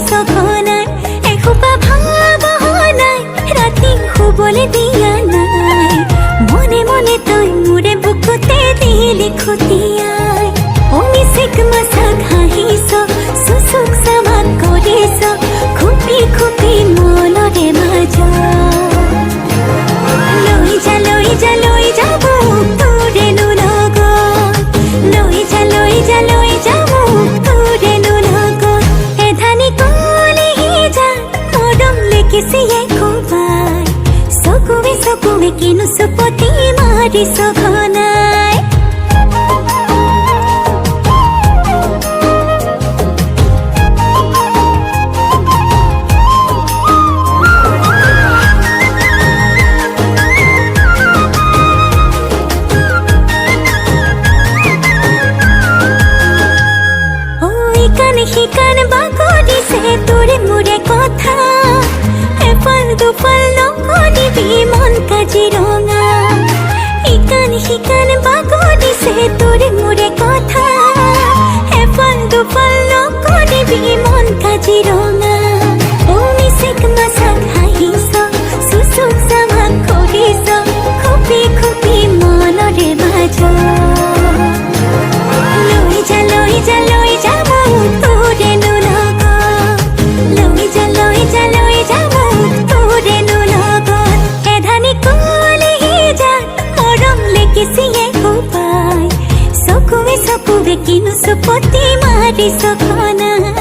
সঘনাই এসোপা ভাবনাই ৰাতি শুবলে দিয়া নাই মনে মনে তই মোৰে বুকুতে দিলি খুটিয়াই অমিচিক মাছাক হাঁহিছ চুচুক চামাক কৰিছ খুপি খুপি মনৰে মাজ লৈ যা মোক তোৰেনো লগত লৈ যা মোক তোৰেনো লগত এধানি কলিহি যা মৰম লেকিছিয়ে কোবাই চকুৱে কিনো চুপতি মাৰিছ ঘনাই শিকান বাগৰিছে তোৰে মোৰে কথা এফাল দুফাল নকৰিবি মন কাজিৰঙা শিকান বাগৰিছে তোৰে মোৰে কথা এফাল দুফাল নকৰিবি মন কাজিৰঙা অমিচিক মাছাক হাঁহিছ চুচুক চামাক কৰিছ খুপি খুপি মনৰে মাজ লৈ যা মোক তোৰেনো লগত লৈ যা মোক তোৰেনো লগত এধানি কলিহি যা মৰম লেকিছিয়ে কোবাই চকুৱে কিনো চুপতি মাৰিছ ঘনাই